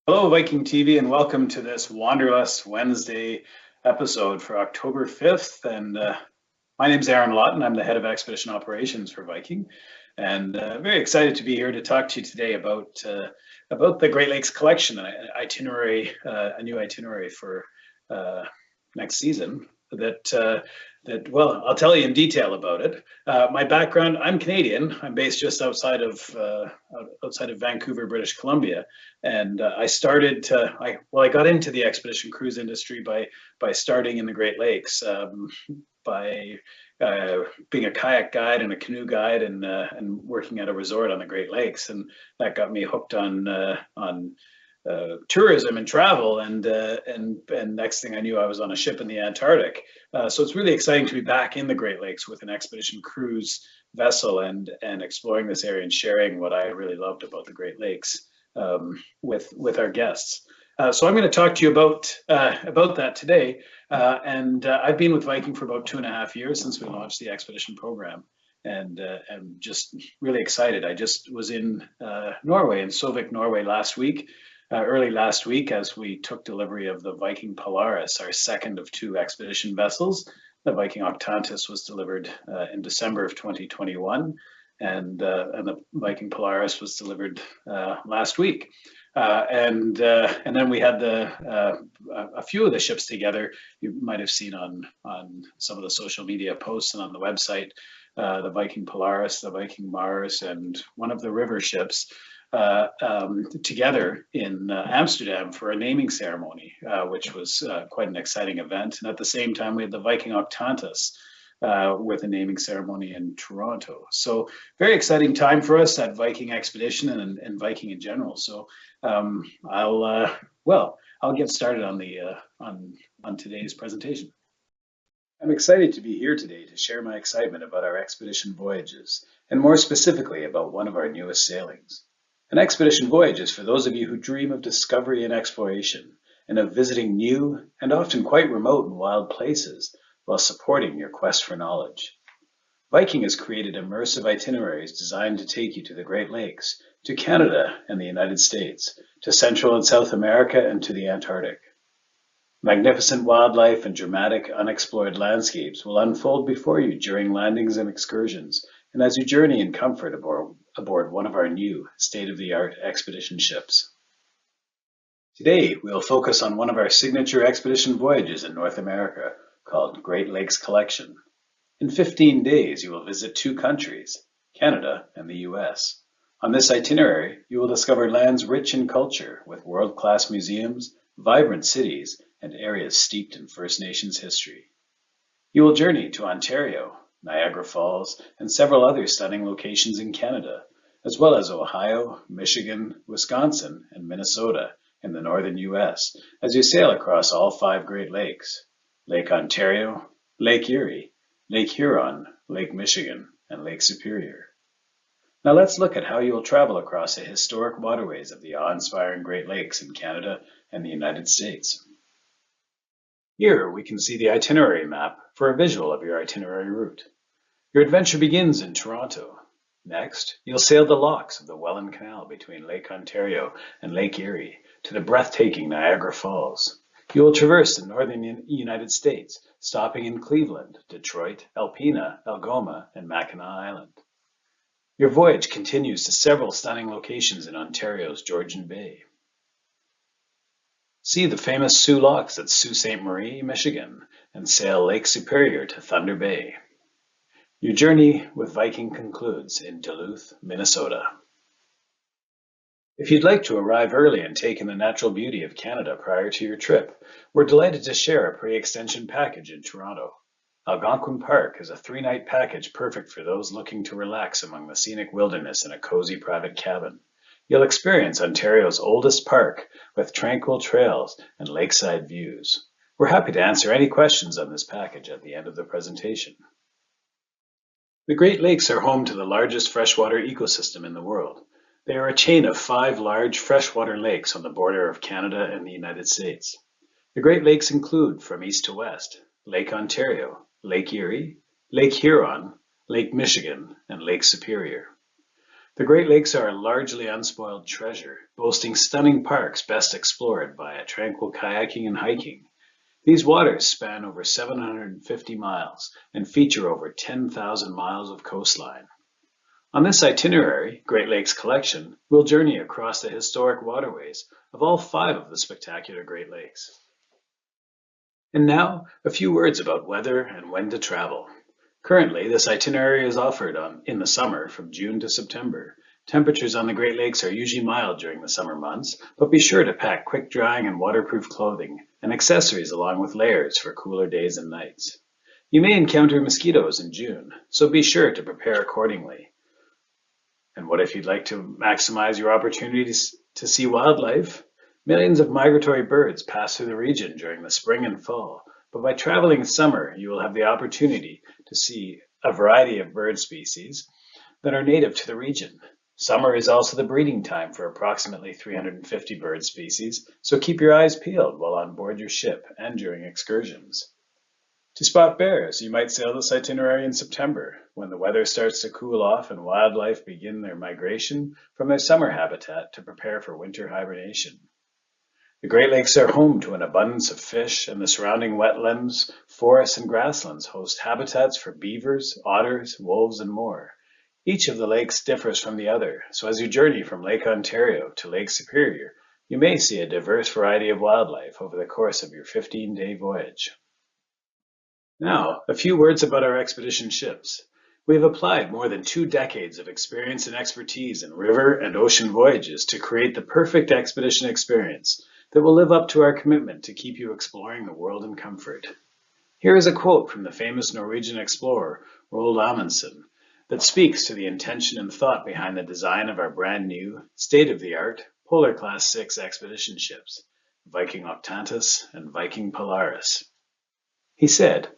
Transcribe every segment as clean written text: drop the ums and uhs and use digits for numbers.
Hello, Viking.TV, and welcome to this Wanderlust Wednesday episode for October 5th. And my name's Aaron Lawton. I'm the head of expedition operations for Viking, and very excited to be here to talk to you today about the Great Lakes collection, a new itinerary for next season. Well, I'll tell you in detail about it. My background: I'm Canadian. I'm based just outside of Vancouver, British Columbia, and I got into the expedition cruise industry by starting in the Great Lakes, by being a kayak guide and a canoe guide, and working at a resort on the Great Lakes, and that got me hooked on tourism and travel, and next thing I knew, I was on a ship in the Antarctic. So it's really exciting to be back in the Great Lakes with an expedition cruise vessel, and exploring this area and sharing what I really loved about the Great Lakes with our guests. So I'm going to talk to you about that today. And I've been with Viking for about 2.5 years since we launched the expedition program, and I'm just really excited. I just was in Norway, in Sovik, Norway early last week, as we took delivery of the Viking Polaris, our second of two expedition vessels. The Viking Octantis was delivered in December of 2021, and the Viking Polaris was delivered last week. And then we had a few of the ships together. You might have seen on some of the social media posts and on the website, the Viking Polaris, the Viking Mars, and one of the river ships together in Amsterdam for a naming ceremony, which was quite an exciting event. And at the same time, we had the Viking Octantis with a naming ceremony in Toronto. So very exciting time for us at Viking Expedition and Viking in general. So I'll get started on today's presentation. I'm excited to be here today to share my excitement about our expedition voyages, and more specifically about one of our newest sailings. An expedition voyage is for those of you who dream of discovery and exploration, and of visiting new and often quite remote and wild places while supporting your quest for knowledge. Viking has created immersive itineraries designed to take you to the Great Lakes, to Canada and the United States, to Central and South America, and to the Antarctic. Magnificent wildlife and dramatic unexplored landscapes will unfold before you during landings and excursions, and as you journey in comfort aboard one of our new state-of-the-art expedition ships. Today, we'll focus on one of our signature expedition voyages in North America, called Great Lakes Collection. In 15 days, you will visit 2 countries, Canada and the US. On this itinerary, you will discover lands rich in culture, with world-class museums, vibrant cities, and areas steeped in First Nations history. You will journey to Ontario, Niagara Falls, and several other stunning locations in Canada, as well as Ohio, Michigan, Wisconsin, and Minnesota in the northern US, as you sail across all 5 Great Lakes: Lake Ontario, Lake Erie, Lake Huron, Lake Michigan, and Lake Superior. Now let's look at how you will travel across the historic waterways of the awe-inspiring Great Lakes in Canada and the United States. Here we can see the itinerary map for a visual of your itinerary route. Your adventure begins in Toronto. Next, you'll sail the locks of the Welland Canal between Lake Ontario and Lake Erie to the breathtaking Niagara Falls. You will traverse the northern United States, stopping in Cleveland, Detroit, Alpena, Algoma, and Mackinac Island. Your voyage continues to several stunning locations in Ontario's Georgian Bay. See the famous Soo Locks at Sault Ste. Marie, Michigan, and sail Lake Superior to Thunder Bay. Your journey with Viking concludes in Duluth, Minnesota. If you'd like to arrive early and take in the natural beauty of Canada prior to your trip, we're delighted to share a pre-extension package in Toronto. Algonquin Park is a 3-night package perfect for those looking to relax among the scenic wilderness in a cozy private cabin. You'll experience Ontario's oldest park with tranquil trails and lakeside views. We're happy to answer any questions on this package at the end of the presentation. The Great Lakes are home to the largest freshwater ecosystem in the world. They are a chain of 5 large freshwater lakes on the border of Canada and the United States. The Great Lakes include, from east to west, Lake Ontario, Lake Erie, Lake Huron, Lake Michigan, and Lake Superior. The Great Lakes are a largely unspoiled treasure, boasting stunning parks best explored via tranquil kayaking and hiking. These waters span over 750 miles and feature over 10,000 miles of coastline. On this itinerary, Great Lakes Collection, we'll journey across the historic waterways of all 5 of the spectacular Great Lakes. And now, a few words about weather and when to travel. Currently, this itinerary is offered in the summer from June to September. Temperatures on the Great Lakes are usually mild during the summer months, but be sure to pack quick-drying and waterproof clothing and accessories along with layers for cooler days and nights. You may encounter mosquitoes in June, so be sure to prepare accordingly. And what if you'd like to maximize your opportunities to see wildlife? Millions of migratory birds pass through the region during the spring and fall, but by traveling in summer, you will have the opportunity to see a variety of bird species that are native to the region. Summer is also the breeding time for approximately 350 bird species, so keep your eyes peeled while on board your ship and during excursions. To spot bears, you might sail this itinerary in September, when the weather starts to cool off and wildlife begin their migration from their summer habitat to prepare for winter hibernation. The Great Lakes are home to an abundance of fish, and the surrounding wetlands, forests, and grasslands host habitats for beavers, otters, wolves, and more. Each of the lakes differs from the other, so as you journey from Lake Ontario to Lake Superior, you may see a diverse variety of wildlife over the course of your 15-day voyage. Now, a few words about our expedition ships. We have applied more than 2 decades of experience and expertise in river and ocean voyages to create the perfect expedition experience that will live up to our commitment to keep you exploring the world in comfort. Here is a quote from the famous Norwegian explorer Roald Amundsen that speaks to the intention and thought behind the design of our brand new, state-of-the-art Polar Class 6 expedition ships, Viking Octantis and Viking Polaris. He said,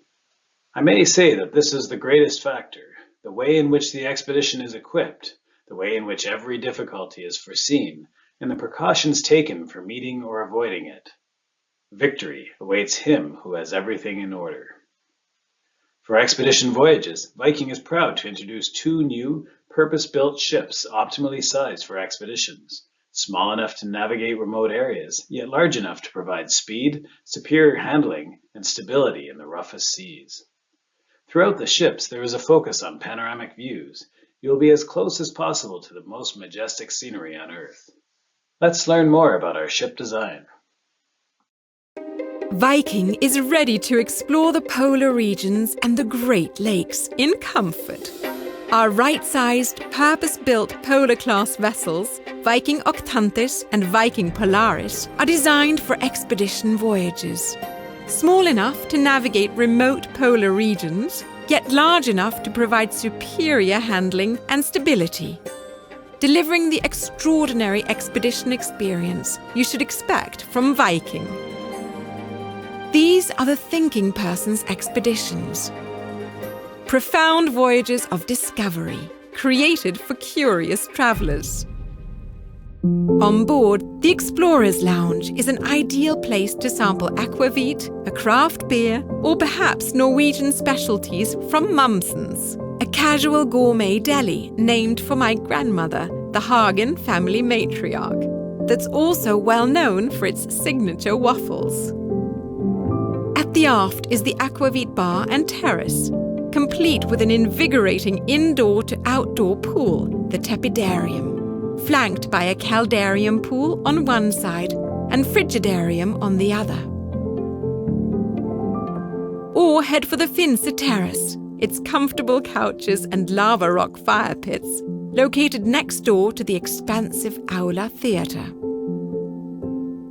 "I may say that this is the greatest factor, the way in which the expedition is equipped, the way in which every difficulty is foreseen, and the precautions taken for meeting or avoiding it. Victory awaits him who has everything in order." For expedition voyages, Viking is proud to introduce 2 new, purpose-built ships optimally sized for expeditions, small enough to navigate remote areas, yet large enough to provide speed, superior handling, and stability in the roughest seas. Throughout the ships, there is a focus on panoramic views. You will be as close as possible to the most majestic scenery on Earth. Let's learn more about our ship design. Viking is ready to explore the polar regions and the Great Lakes in comfort. Our right-sized, purpose-built polar-class vessels, Viking Octantis and Viking Polaris, are designed for expedition voyages. Small enough to navigate remote polar regions, yet large enough to provide superior handling and stability. Delivering the extraordinary expedition experience you should expect from Viking. These are the thinking person's expeditions. Profound voyages of discovery, created for curious travelers. On board, the Explorer's Lounge is an ideal place to sample aquavit, a craft beer, or perhaps Norwegian specialties from Mumsens, a casual gourmet deli named for my grandmother, the Hagen family matriarch, that's also well known for its signature waffles. At the aft is the Aquavit bar and terrace, complete with an invigorating indoor to outdoor pool, the Tepidarium, flanked by a caldarium pool on one side and frigidarium on the other. Or head for the Finse terrace, its comfortable couches and lava rock fire pits, located next door to the expansive Aula Theatre.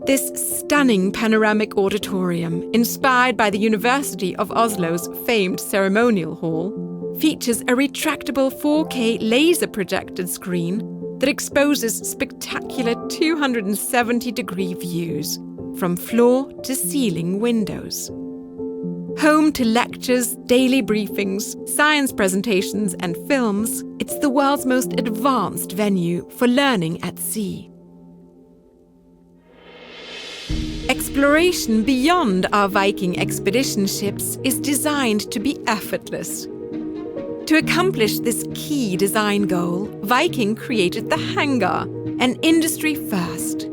This stunning panoramic auditorium, inspired by the University of Oslo's famed ceremonial hall, features a retractable 4K laser-projected screen that exposes spectacular 270-degree views from floor to ceiling windows. Home to lectures, daily briefings, science presentations, and films, it's the world's most advanced venue for learning at sea. Exploration beyond our Viking expedition ships is designed to be effortless. To accomplish this key design goal, Viking created the hangar, an industry first.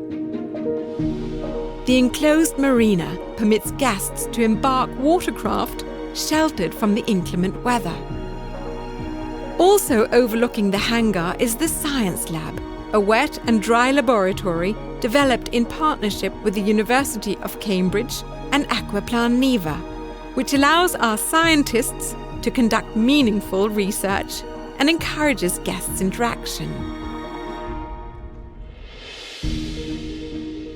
The enclosed marina permits guests to embark watercraft sheltered from the inclement weather. Also overlooking the hangar is the Science Lab, a wet and dry laboratory developed in partnership with the University of Cambridge and Aquaplan Neva, which allows our scientists to conduct meaningful research and encourages guests' interaction.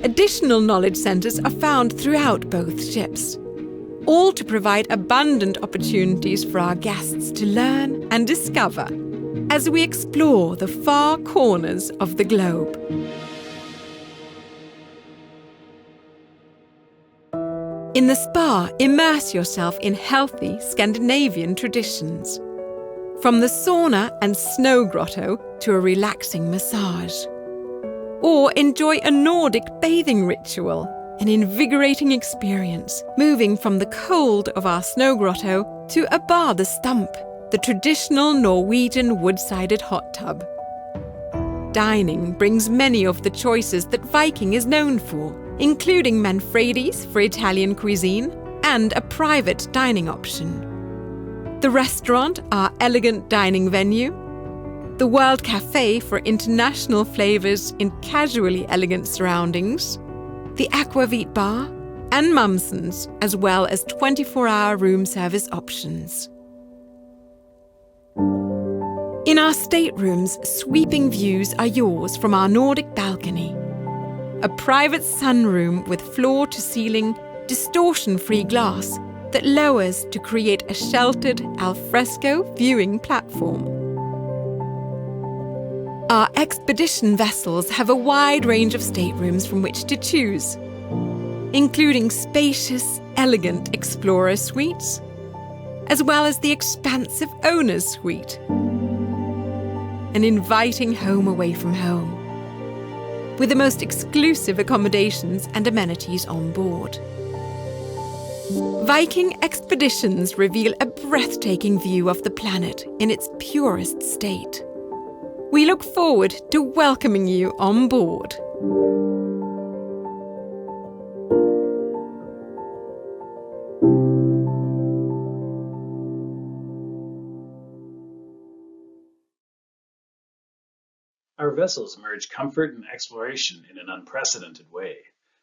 Additional knowledge centres are found throughout both ships, all to provide abundant opportunities for our guests to learn and discover as we explore the far corners of the globe. In the spa, immerse yourself in healthy Scandinavian traditions. From the sauna and snow grotto to a relaxing massage. Or enjoy a Nordic bathing ritual, an invigorating experience, moving from the cold of our snow grotto to a bade stump, the traditional Norwegian wood-sided hot tub. Dining brings many of the choices that Viking is known for, including Manfredi's for Italian cuisine and a private dining option. The restaurant, our elegant dining venue, the World Cafe for international flavours in casually elegant surroundings, the Aquavit Bar, and Mumson's, as well as 24-hour room service options. In our staterooms, sweeping views are yours from our Nordic balcony. A private sunroom with floor-to-ceiling, distortion-free glass that lowers to create a sheltered alfresco viewing platform. Our expedition vessels have a wide range of staterooms from which to choose, including spacious, elegant explorer suites, as well as the expansive owner's suite, an inviting home away from home, with the most exclusive accommodations and amenities on board. Viking expeditions reveal a breathtaking view of the planet in its purest state. We look forward to welcoming you on board. Our vessels merge comfort and exploration in an unprecedented way.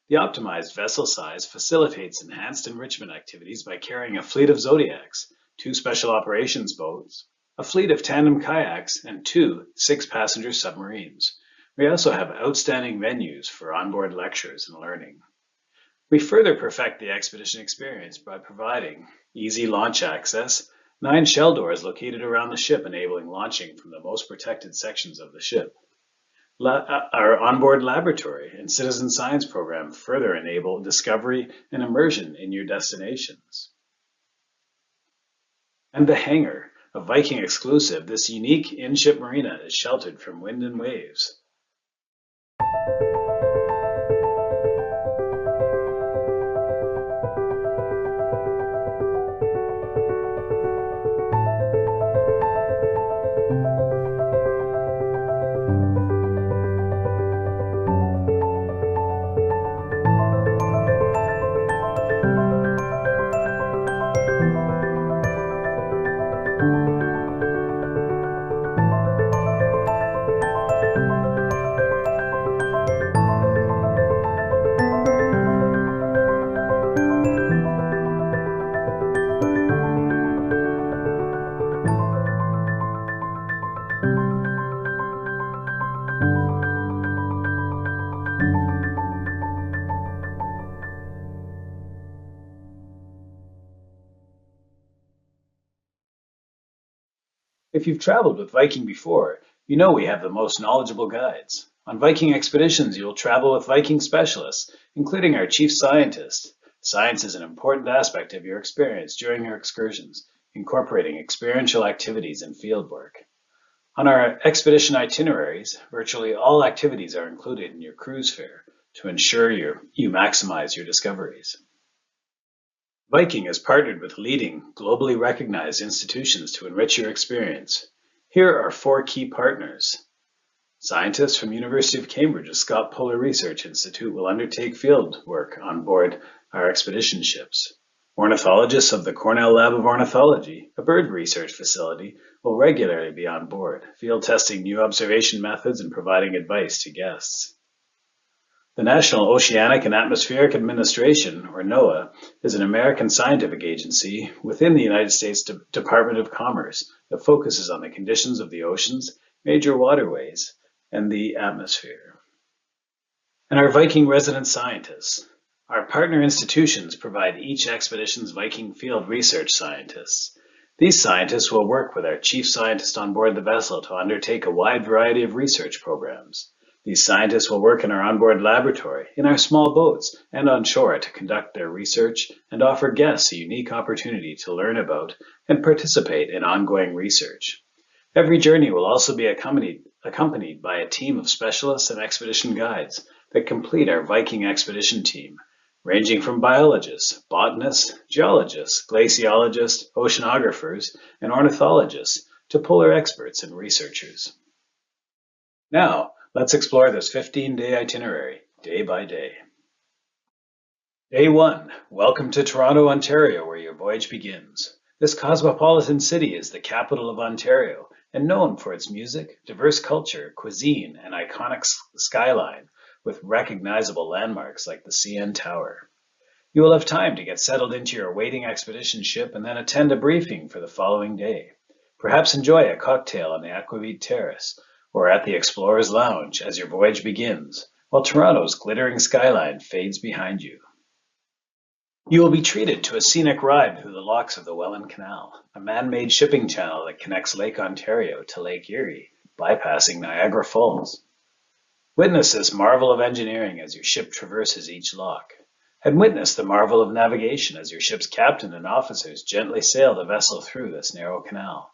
The optimized vessel size facilitates enhanced enrichment activities by carrying a fleet of Zodiacs, 2 special operations boats, a fleet of tandem kayaks, and 2 6-passenger submarines. We also have outstanding venues for onboard lectures and learning. We further perfect the expedition experience by providing easy launch access, 9 shell doors located around the ship enabling launching from the most protected sections of the ship. Our onboard laboratory and citizen science program further enable discovery and immersion in your destinations. And the hangar, a Viking exclusive, this unique in-ship marina is sheltered from wind and waves. If you've traveled with Viking before, you know we have the most knowledgeable guides. On Viking expeditions, you'll travel with Viking specialists, including our chief scientist. Science is an important aspect of your experience during your excursions, incorporating experiential activities and fieldwork. On our expedition itineraries, virtually all activities are included in your cruise fare to ensure you maximize your discoveries. Viking has partnered with leading, globally recognized institutions to enrich your experience. Here are 4 key partners. Scientists from University of Cambridge's Scott Polar Research Institute will undertake field work on board our expedition ships. Ornithologists of the Cornell Lab of Ornithology, a bird research facility, will regularly be on board, field testing new observation methods and providing advice to guests. The National Oceanic and Atmospheric Administration, or NOAA, is an American scientific agency within the United States Department of Commerce that focuses on the conditions of the oceans, major waterways, and the atmosphere. And our Viking resident scientists. Our partner institutions provide each expedition's Viking field research scientists. These scientists will work with our chief scientist on board the vessel to undertake a wide variety of research programs. These scientists will work in our onboard laboratory, in our small boats, and on shore to conduct their research and offer guests a unique opportunity to learn about and participate in ongoing research. Every journey will also be accompanied by a team of specialists and expedition guides that complete our Viking expedition team, ranging from biologists, botanists, geologists, glaciologists, oceanographers, and ornithologists to polar experts and researchers. Now, let's explore this 15-day itinerary, day by day. Day 1, welcome to Toronto, Ontario, where your voyage begins. This cosmopolitan city is the capital of Ontario and known for its music, diverse culture, cuisine, and iconic skyline with recognizable landmarks like the CN Tower. You will have time to get settled into your waiting expedition ship and then attend a briefing for the following day. Perhaps enjoy a cocktail on the Aquavit Terrace or at the Explorer's Lounge as your voyage begins, while Toronto's glittering skyline fades behind you. You will be treated to a scenic ride through the locks of the Welland Canal, a man-made shipping channel that connects Lake Ontario to Lake Erie, bypassing Niagara Falls. Witness this marvel of engineering as your ship traverses each lock, and witness the marvel of navigation as your ship's captain and officers gently sail the vessel through this narrow canal.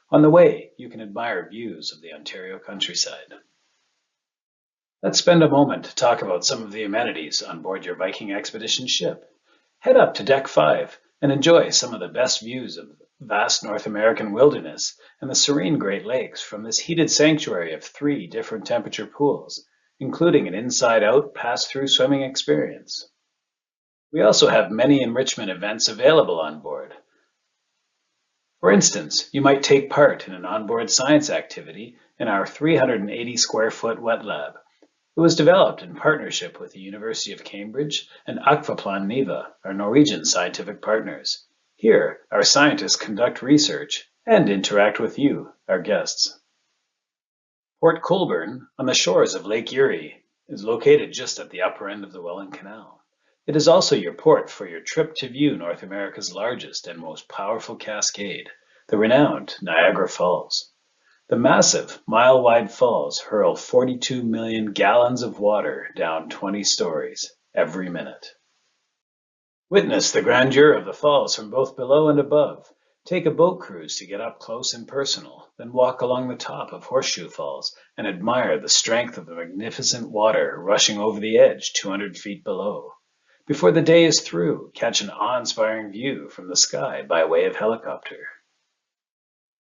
On the way, you can admire views of the Ontario countryside. Let's spend a moment to talk about some of the amenities on board your Viking expedition ship. Head up to Deck 5 and enjoy some of the best views of vast North American wilderness and the serene Great Lakes from this heated sanctuary of 3 different temperature pools, including an inside-out pass-through swimming experience. We also have many enrichment events available on board. For instance, you might take part in an onboard science activity in our 380 square foot wet lab. It was developed in partnership with the University of Cambridge and Akvaplan Niva, our Norwegian scientific partners. Here, our scientists conduct research and interact with you, our guests. Port Colborne, on the shores of Lake Erie, is located just at the upper end of the Welland Canal. It is also your port for your trip to view North America's largest and most powerful cascade, the renowned Niagara Falls. The massive, mile-wide falls hurl 42 million gallons of water down 20 stories every minute. Witness the grandeur of the falls from both below and above. Take a boat cruise to get up close and personal, then walk along the top of Horseshoe Falls and admire the strength of the magnificent water rushing over the edge 200 feet below. Before the day is through, catch an awe-inspiring view from the sky by way of helicopter.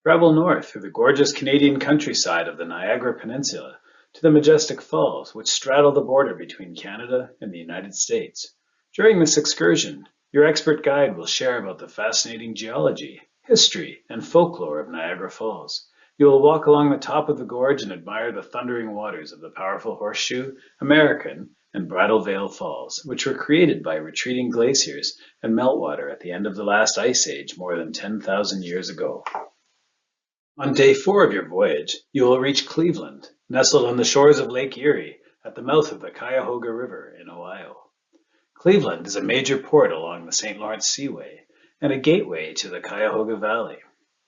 Travel north through the gorgeous Canadian countryside of the Niagara Peninsula to the majestic falls, which straddle the border between Canada and the United States. During this excursion, your expert guide will share about the fascinating geology, history, and folklore of Niagara Falls. You will walk along the top of the gorge and admire the thundering waters of the powerful Horseshoe, American, and Bridal Veil Falls, which were created by retreating glaciers and meltwater at the end of the last ice age more than 10,000 years ago. On day 4 of your voyage, you will reach Cleveland, nestled on the shores of Lake Erie at the mouth of the Cuyahoga River in Ohio. Cleveland is a major port along the St. Lawrence Seaway and a gateway to the Cuyahoga Valley.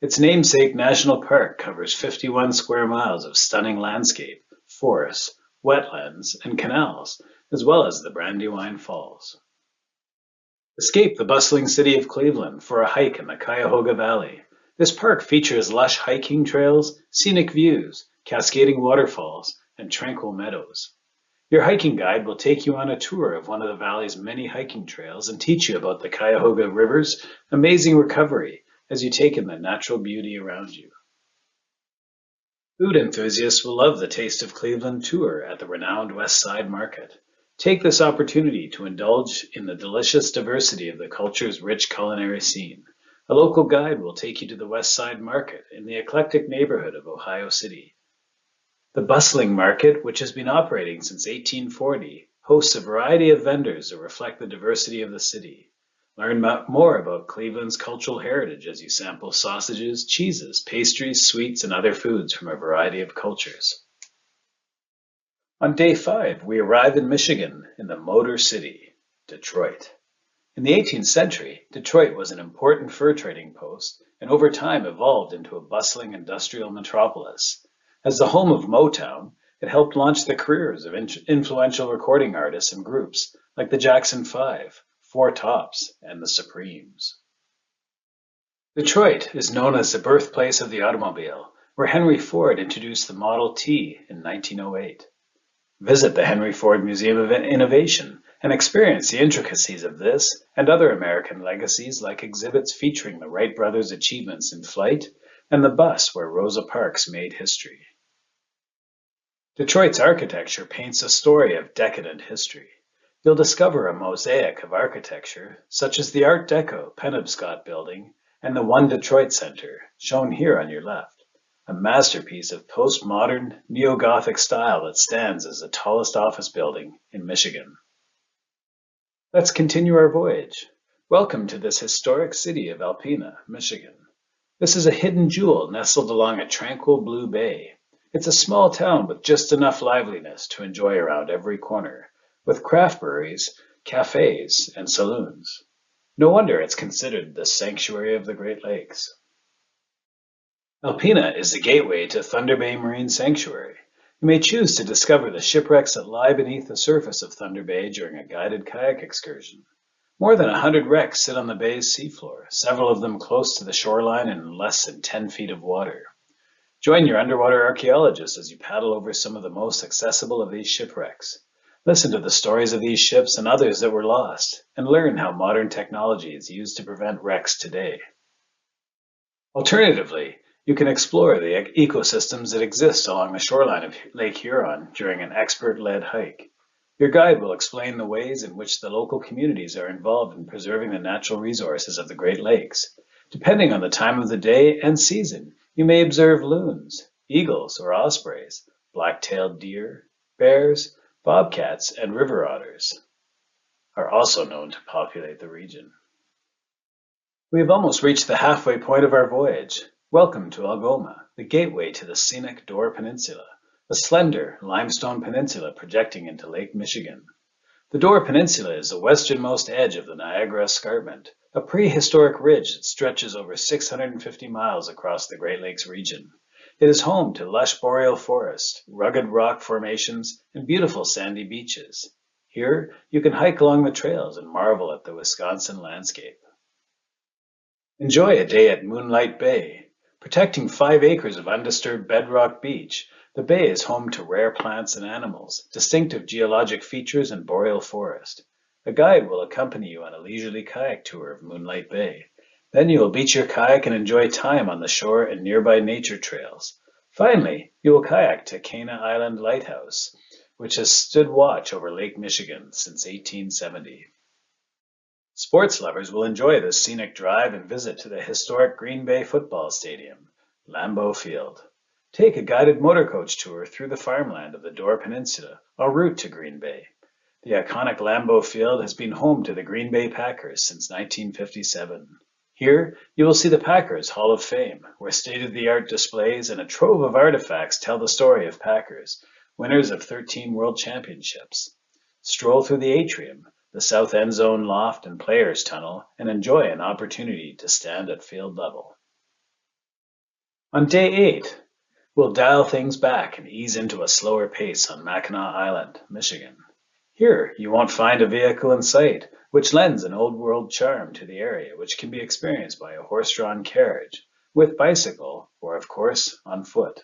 Its namesake national park covers 51 square miles of stunning landscape, forests, wetlands, and canals, as well as the Brandywine Falls. Escape the bustling city of Cleveland for a hike in the Cuyahoga Valley. This park features lush hiking trails, scenic views, cascading waterfalls, and tranquil meadows. Your hiking guide will take you on a tour of one of the valley's many hiking trails and teach you about the Cuyahoga River's amazing recovery as you take in the natural beauty around you. Food enthusiasts will love the Taste of Cleveland tour at the renowned West Side Market. Take this opportunity to indulge in the delicious diversity of the culture's rich culinary scene. A local guide will take you to the West Side Market in the eclectic neighborhood of Ohio City. The bustling market, which has been operating since 1840, hosts a variety of vendors that reflect the diversity of the city. Learn more about Cleveland's cultural heritage as you sample sausages, cheeses, pastries, sweets, and other foods from a variety of cultures. On day 5, we arrive in Michigan in the Motor City, Detroit. In the 18th century, Detroit was an important fur trading post and over time evolved into a bustling industrial metropolis. As the home of Motown, it helped launch the careers of influential recording artists and groups like the Jackson 5, Four Tops, and the Supremes. Detroit is known as the birthplace of the automobile, where Henry Ford introduced the Model T in 1908. Visit the Henry Ford Museum of Innovation and experience the intricacies of this and other American legacies like exhibits featuring the Wright brothers' achievements in flight and the bus where Rosa Parks made history. Detroit's architecture paints a story of decadent history. You'll discover a mosaic of architecture, such as the Art Deco Penobscot Building and the One Detroit Center, shown here on your left, a masterpiece of postmodern, neo-Gothic style that stands as the tallest office building in Michigan. Let's continue our voyage. Welcome to this historic city of Alpena, Michigan. This is a hidden jewel nestled along a tranquil blue bay. It's a small town with just enough liveliness to enjoy around every corner, with craft breweries, cafes, and saloons. No wonder it's considered the sanctuary of the Great Lakes. Alpena is the gateway to Thunder Bay Marine Sanctuary. You may choose to discover the shipwrecks that lie beneath the surface of Thunder Bay during a guided kayak excursion. More than 100 wrecks sit on the bay's seafloor, several of them close to the shoreline and in less than 10 feet of water. Join your underwater archaeologists as you paddle over some of the most accessible of these shipwrecks. Listen to the stories of these ships and others that were lost, and learn how modern technology is used to prevent wrecks today. Alternatively, you can explore the ecosystems that exist along the shoreline of Lake Huron during an expert-led hike. Your guide will explain the ways in which the local communities are involved in preserving the natural resources of the Great Lakes. Depending on the time of the day and season, you may observe loons, eagles or ospreys, black-tailed deer, bears, bobcats, and river otters are also known to populate the region. We have almost reached the halfway point of our voyage. Welcome to Algoma, the gateway to the scenic Door Peninsula, a slender limestone peninsula projecting into Lake Michigan. The Door Peninsula is the westernmost edge of the Niagara Escarpment, a prehistoric ridge that stretches over 650 miles across the Great Lakes region. It is home to lush boreal forest, rugged rock formations, and beautiful sandy beaches. Here, you can hike along the trails and marvel at the Wisconsin landscape. Enjoy a day at Moonlight Bay. Protecting 5 acres of undisturbed bedrock beach, the bay is home to rare plants and animals, distinctive geologic features, and boreal forest. A guide will accompany you on a leisurely kayak tour of Moonlight Bay. Then you will beach your kayak and enjoy time on the shore and nearby nature trails. Finally, you will kayak to Mackinac Island Lighthouse, which has stood watch over Lake Michigan since 1870. Sports lovers will enjoy this scenic drive and visit to the historic Green Bay football stadium, Lambeau Field. Take a guided motorcoach tour through the farmland of the Door Peninsula en route to Green Bay. The iconic Lambeau Field has been home to the Green Bay Packers since 1957. Here, you will see the Packers Hall of Fame, where state-of-the-art displays and a trove of artifacts tell the story of Packers, winners of 13 World Championships. Stroll through the atrium, the south end zone loft and players tunnel, and enjoy an opportunity to stand at field level. On day 8, we'll dial things back and ease into a slower pace on Mackinac Island, Michigan. Here, you won't find a vehicle in sight, which lends an old-world charm to the area, which can be experienced by a horse-drawn carriage, with bicycle, or of course, on foot.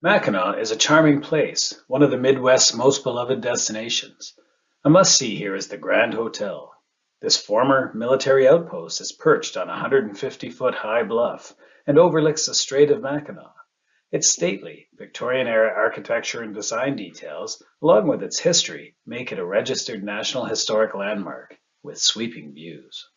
Mackinac is a charming place, one of the Midwest's most beloved destinations. A must-see here is the Grand Hotel. This former military outpost is perched on a 150-foot high bluff and overlooks the Strait of Mackinac. Its stately, Victorian-era architecture and design details, along with its history, make it a registered National Historic Landmark with sweeping views.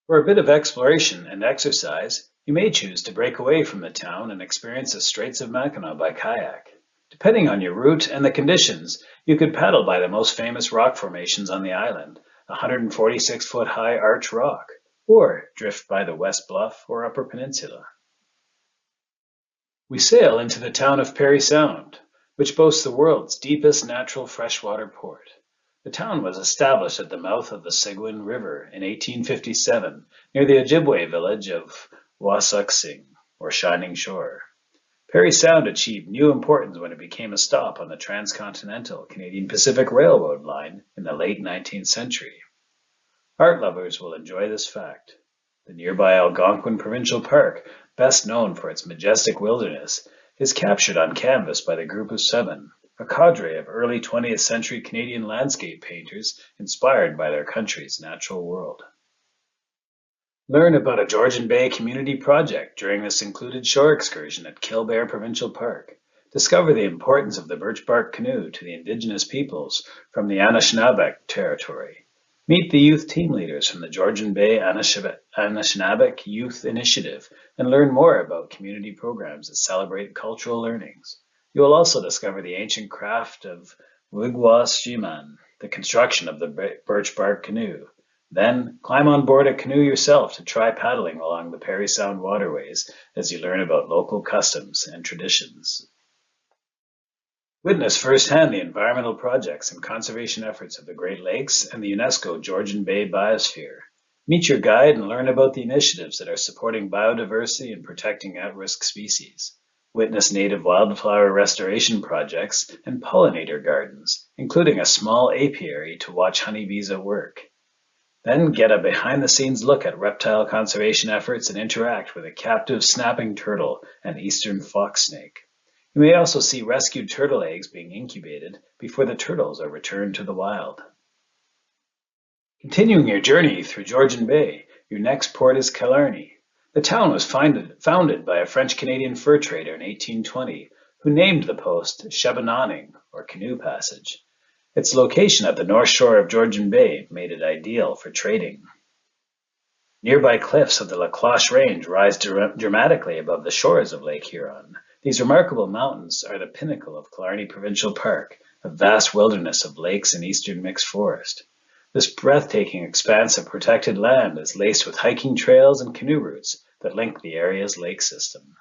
For a bit of exploration and exercise, you may choose to break away from the town and experience the Straits of Mackinac by kayak. Depending on your route and the conditions, you could paddle by the most famous rock formations on the island, 146-foot high Arch Rock, or drift by the West Bluff or Upper Peninsula. We sail into the town of Parry Sound, which boasts the world's deepest natural freshwater port. The town was established at the mouth of the Seguin River in 1857 near the Ojibwe village of Wasauksing, or Shining Shore. Parry Sound achieved new importance when it became a stop on the transcontinental Canadian Pacific Railroad line in the late 19th century. Art lovers will enjoy this fact. The nearby Algonquin Provincial Park, best known for its majestic wilderness, is captured on canvas by the Group of Seven, a cadre of early 20th century Canadian landscape painters inspired by their country's natural world. Learn about a Georgian Bay community project during this included shore excursion at Killarney Provincial Park. Discover the importance of the birch bark canoe to the Indigenous peoples from the Anishinaabe territory. Meet the youth team leaders from the Georgian Bay Anishinaabe Youth Initiative and learn more about community programs that celebrate cultural learnings. You will also discover the ancient craft of wigwam, the construction of the birch bark canoe. Then climb on board a canoe yourself to try paddling along the Parry Sound waterways as you learn about local customs and traditions. Witness firsthand the environmental projects and conservation efforts of the Great Lakes and the UNESCO Georgian Bay biosphere. Meet your guide and learn about the initiatives that are supporting biodiversity and protecting at-risk species. Witness native wildflower restoration projects and pollinator gardens, including a small apiary to watch honeybees at work. Then get a behind-the-scenes look at reptile conservation efforts and interact with a captive snapping turtle and eastern fox snake. You may also see rescued turtle eggs being incubated before the turtles are returned to the wild. Continuing your journey through Georgian Bay, your next port is Killarney. The town was founded by a French-Canadian fur trader in 1820, who named the post Shebananing, or Canoe Passage. Its location at the north shore of Georgian Bay made it ideal for trading. Nearby cliffs of the La Cloche Range rise dramatically above the shores of Lake Huron. These remarkable mountains are the pinnacle of Killarney Provincial Park, a vast wilderness of lakes and eastern mixed forest. This breathtaking expanse of protected land is laced with hiking trails and canoe routes that link the area's lake system.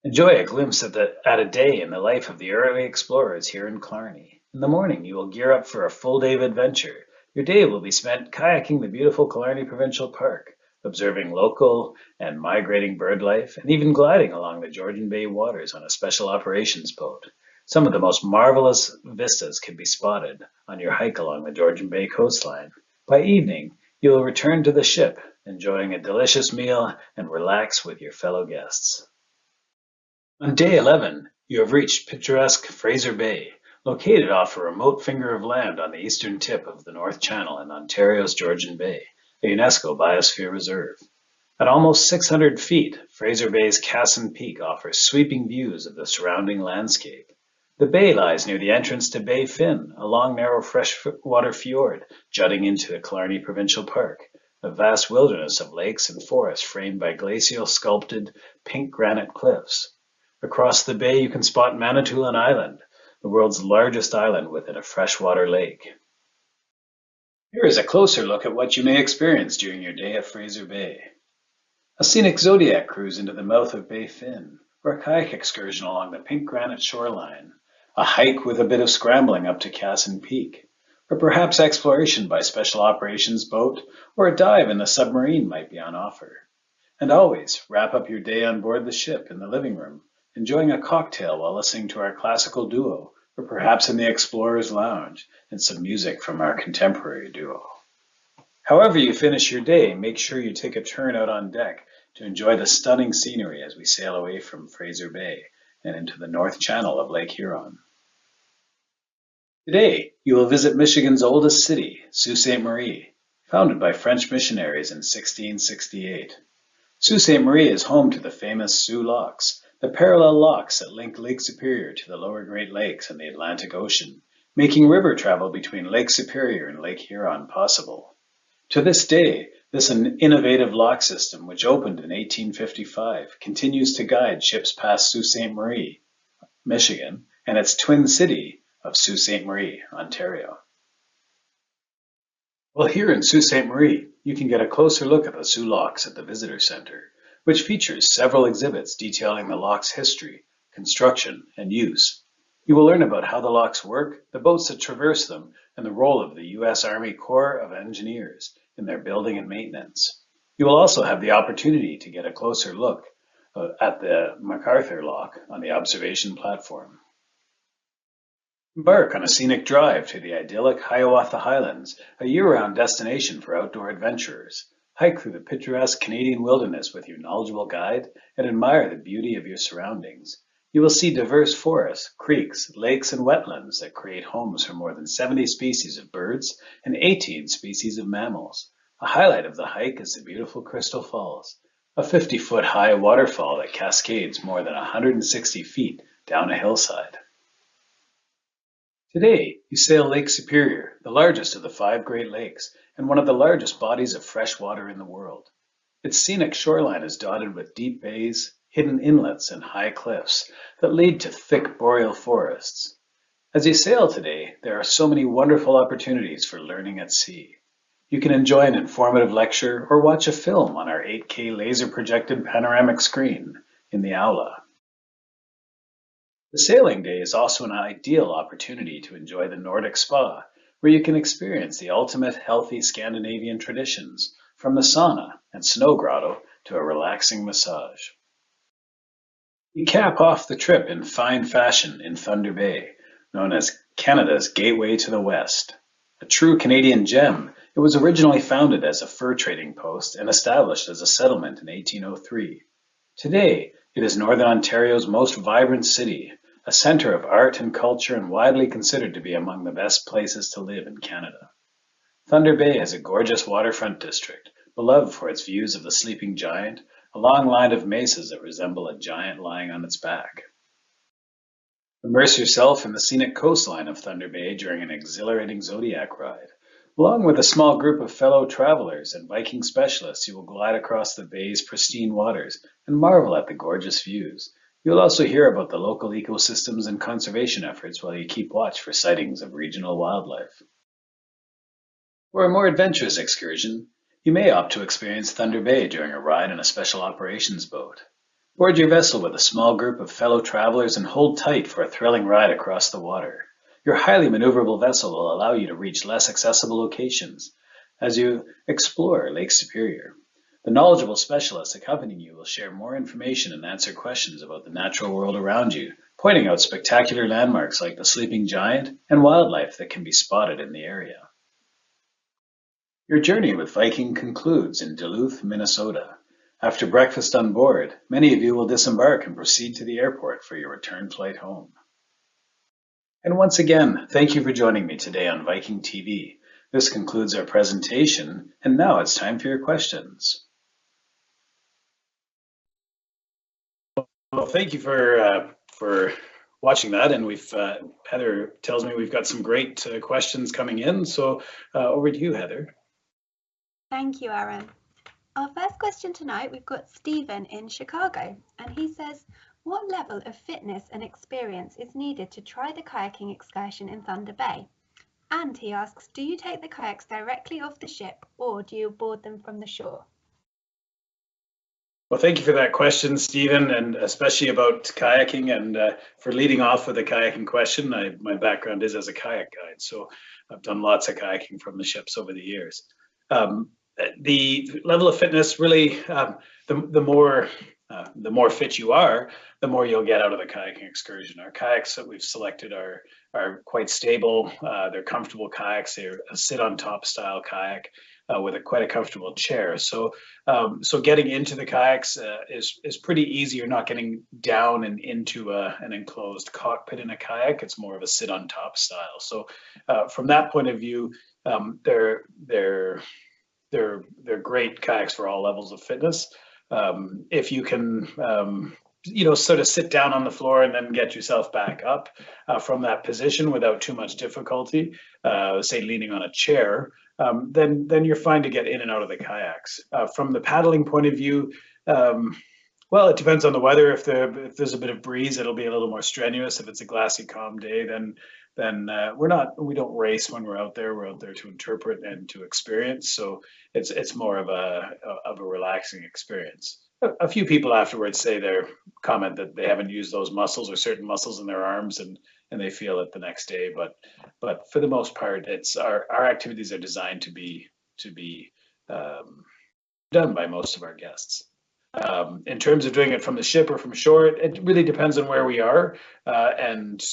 Enjoy a glimpse at a day in the life of the early explorers here in Killarney. In the morning, you will gear up for a full day of adventure. Your day will be spent kayaking the beautiful Killarney Provincial Park, observing local and migrating bird life, and even gliding along the Georgian Bay waters on a special operations boat. Some of the most marvelous vistas can be spotted on your hike along the Georgian Bay coastline. By evening, you will return to the ship, enjoying a delicious meal and relax with your fellow guests. On day 11, you have reached picturesque Fraser Bay, located off a remote finger of land on the eastern tip of the North Channel in Ontario's Georgian Bay, a UNESCO Biosphere Reserve. At almost 600 feet, Fraser Bay's Cassin Peak offers sweeping views of the surrounding landscape. The bay lies near the entrance to Bay Fin, a long, narrow freshwater fjord jutting into the Killarney Provincial Park, a vast wilderness of lakes and forests framed by glacial sculpted pink granite cliffs. Across the bay, you can spot Manitoulin Island, the world's largest island within a freshwater lake. Here is a closer look at what you may experience during your day at Fraser Bay. A scenic zodiac cruise into the mouth of Bay Fin, or a kayak excursion along the pink granite shoreline, a hike with a bit of scrambling up to Cassin Peak, or perhaps exploration by special operations boat, or a dive in the submarine might be on offer. And always wrap up your day on board the ship in the living room, enjoying a cocktail while listening to our classical duo, or perhaps in the Explorer's Lounge, and some music from our contemporary duo. However you finish your day, make sure you take a turn out on deck to enjoy the stunning scenery as we sail away from Fraser Bay and into the North Channel of Lake Huron. Today, you will visit Michigan's oldest city, Sault Ste. Marie, founded by French missionaries in 1668. Sault Ste. Marie is home to the famous Soo Locks, the parallel locks that link Lake Superior to the lower Great Lakes and the Atlantic Ocean, making river travel between Lake Superior and Lake Huron possible. To this day, this innovative lock system, which opened in 1855, continues to guide ships past Sault Ste. Marie, Michigan, and its twin city of Sault Ste. Marie, Ontario. Well, here in Sault Ste. Marie, you can get a closer look at the Soo Locks at the Visitor Center, which features several exhibits detailing the lock's history, construction, and use. You will learn about how the locks work, the boats that traverse them, and the role of the U.S. Army Corps of Engineers in their building and maintenance. You will also have the opportunity to get a closer look at the MacArthur Lock on the observation platform. Embark on a scenic drive to the idyllic Hiawatha Highlands, a year-round destination for outdoor adventurers. Hike through the picturesque Canadian wilderness with your knowledgeable guide and admire the beauty of your surroundings. You will see diverse forests, creeks, lakes, and wetlands that create homes for more than 70 species of birds and 18 species of mammals. A highlight of the hike is the beautiful Crystal Falls, a 50-foot high waterfall that cascades more than 160 feet down a hillside. Today, you sail Lake Superior, the largest of the 5 Great Lakes and one of the largest bodies of fresh water in the world. Its scenic shoreline is dotted with deep bays, hidden inlets, and high cliffs that lead to thick boreal forests. As you sail today, there are so many wonderful opportunities for learning at sea. You can enjoy an informative lecture or watch a film on our 8K laser-projected panoramic screen in the Aula. The sailing day is also an ideal opportunity to enjoy the Nordic spa, where you can experience the ultimate healthy Scandinavian traditions, from the sauna and snow grotto to a relaxing massage. We cap off the trip in fine fashion in Thunder Bay, known as Canada's gateway to the West. A true Canadian gem, it was originally founded as a fur trading post and established as a settlement in 1803. Today, it is Northern Ontario's most vibrant city, a centre of art and culture and widely considered to be among the best places to live in Canada. Thunder Bay is a gorgeous waterfront district, beloved for its views of the sleeping giant, a long line of mesas that resemble a giant lying on its back. Immerse yourself in the scenic coastline of Thunder Bay during an exhilarating Zodiac ride. Along with a small group of fellow travelers and Viking specialists, you will glide across the bay's pristine waters and marvel at the gorgeous views. You'll also hear about the local ecosystems and conservation efforts while you keep watch for sightings of regional wildlife. For a more adventurous excursion, you may opt to experience Thunder Bay during a ride in a special operations boat. Board your vessel with a small group of fellow travelers and hold tight for a thrilling ride across the water. Your highly maneuverable vessel will allow you to reach less accessible locations as you explore Lake Superior. The knowledgeable specialists accompanying you will share more information and answer questions about the natural world around you, pointing out spectacular landmarks like the sleeping giant and wildlife that can be spotted in the area. Your journey with Viking concludes in Duluth, Minnesota. After breakfast on board, many of you will disembark and proceed to the airport for your return flight home. And once again, thank you for joining me today on Viking.TV. This concludes our presentation, and now it's time for your questions. Well, thank you for watching that, and Heather tells me we've got some great questions coming in, so over to you, Heather. Thank you, Aaron. Our first question tonight, we've got Stephen in Chicago, and he says, what level of fitness and experience is needed to try the kayaking excursion in Thunder Bay? And he asks, do you take the kayaks directly off the ship or do you board them from the shore? Well, thank you for that question, Stephen, and especially about kayaking, and for leading off with a kayaking question. My background is as a kayak guide, so I've done lots of kayaking from the ships over the years. The level of fitness really, the more the more fit you are, the more you'll get out of the kayaking excursion. Our kayaks that we've selected are quite stable. They're comfortable kayaks. They're a sit-on-top style kayak with quite a comfortable chair. So getting into the kayaks is pretty easy. You're not getting down and into an enclosed cockpit in a kayak. It's more of a sit-on-top style. So from that point of view, they're great kayaks for all levels of fitness. If you can, sort of sit down on the floor and then get yourself back up from that position without too much difficulty, say leaning on a chair, then you're fine to get in and out of the kayaks. From the paddling point of view, well, it depends on the weather. If there's a bit of breeze, it'll be a little more strenuous. If it's a glassy, calm day, then we don't race when we're out there. We're out there to interpret and to experience. So it's more of a relaxing experience. A few people afterwards comment that they haven't used those muscles or certain muscles in their arms, and they feel it the next day. But for the most part, it's our activities are designed to be done by most of our guests. In terms of doing it from the ship or from shore, it really depends on where we are, and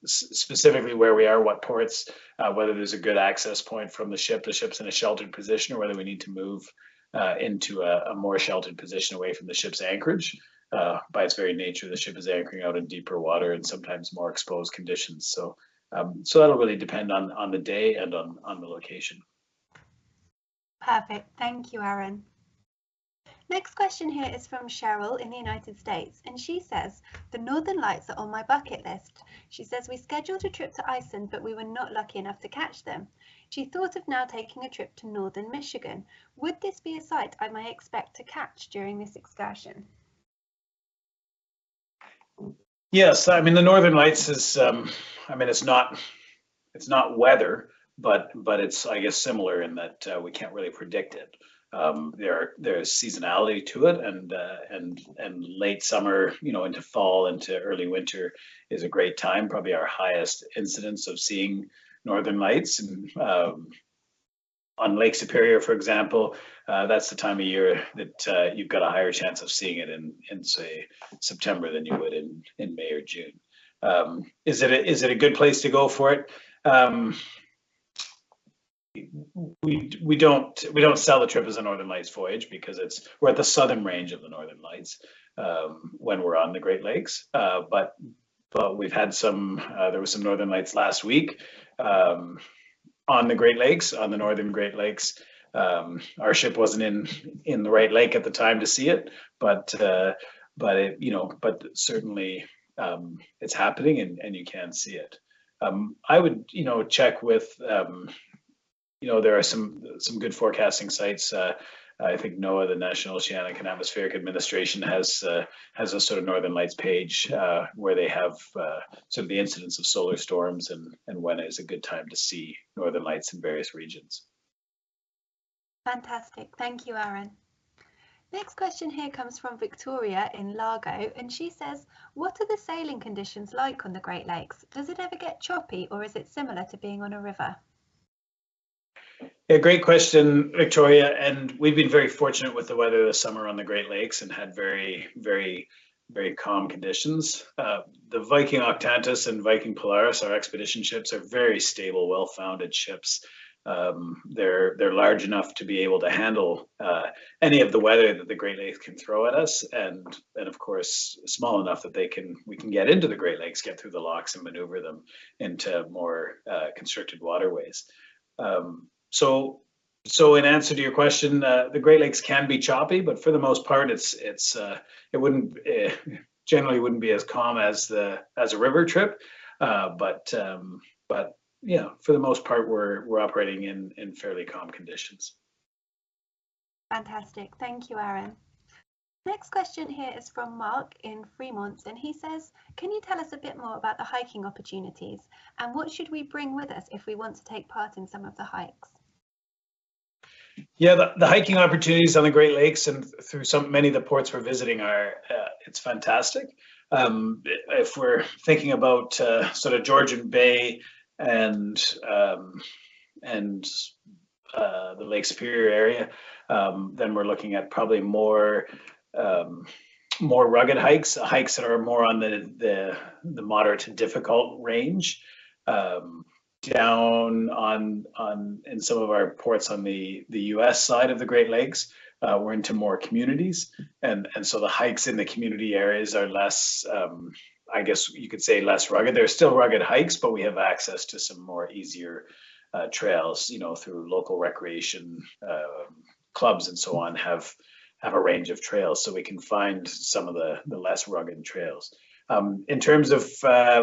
specifically where we are, what ports, whether there's a good access point from the ship's in a sheltered position, or whether we need to move into a more sheltered position away from the ship's anchorage. By its very nature, the ship is anchoring out in deeper water and sometimes more exposed conditions. So that'll really depend on the day and on the location. Perfect. Thank you, Aaron. Next question here is from Cheryl in the United States, and she says, the Northern Lights are on my bucket list. She says, we scheduled a trip to Iceland, but we were not lucky enough to catch them. She thought of now taking a trip to northern Michigan. Would this be a sight I might expect to catch during this excursion? Yes, I mean, the Northern Lights is, it's not weather, but it's, I guess, similar in that we can't really predict it. There's seasonality to it, and late summer, into fall, into early winter is a great time. Probably our highest incidence of seeing Northern Lights, and on Lake Superior, for example, that's the time of year that you've got a higher chance of seeing it in say September than you would in May or June. Is it a good place to go for it? We don't sell the trip as a Northern Lights voyage because we're at the southern range of the Northern Lights when we're on the Great Lakes. But we've had there was some Northern Lights last week on the Great Lakes, on the Northern Great Lakes. Our ship wasn't in the right lake at the time to see it, but certainly it's happening, and you can see it. I would check with. There are some good forecasting sites. I think NOAA, the National Oceanic and Atmospheric Administration, has a sort of Northern Lights page where they have sort of the incidence of solar storms and when is a good time to see Northern Lights in various regions. Fantastic. Thank you, Aaron. Next question here comes from Victoria in Largo, and she says, what are the sailing conditions like on the Great Lakes? Does it ever get choppy, or is it similar to being on a river? Yeah, great question, Victoria. And we've been very fortunate with the weather this summer on the Great Lakes and had very, very, very calm conditions. The Viking Octantis and Viking Polaris, our expedition ships, are very stable, well-founded ships. They're large enough to be able to handle any of the weather that the Great Lakes can throw at us, and of course small enough that we can get into the Great Lakes, get through the locks, and maneuver them into more constricted waterways. So in answer to your question, the Great Lakes can be choppy, but for the most part, it generally wouldn't be as calm as a river trip. But yeah, for the most part, we're operating in fairly calm conditions. Fantastic. Thank you, Aaron. Next question here is from Mark in Fremont, and he says, can you tell us a bit more about the hiking opportunities, and what should we bring with us if we want to take part in some of the hikes? Yeah, the hiking opportunities on the Great Lakes and through many of the ports we're visiting it's fantastic. If we're thinking about sort of Georgian Bay and the Lake Superior area, then we're looking at probably more rugged hikes that are more on the moderate to difficult range. Down in some of our ports on the U.S. side of the Great Lakes, we're into more communities, and so the hikes in the community areas are less, I guess you could say, less rugged. They're still rugged hikes, but we have access to some more easier trails, through local recreation clubs and so on, have a range of trails, so we can find some of the less rugged trails. In terms of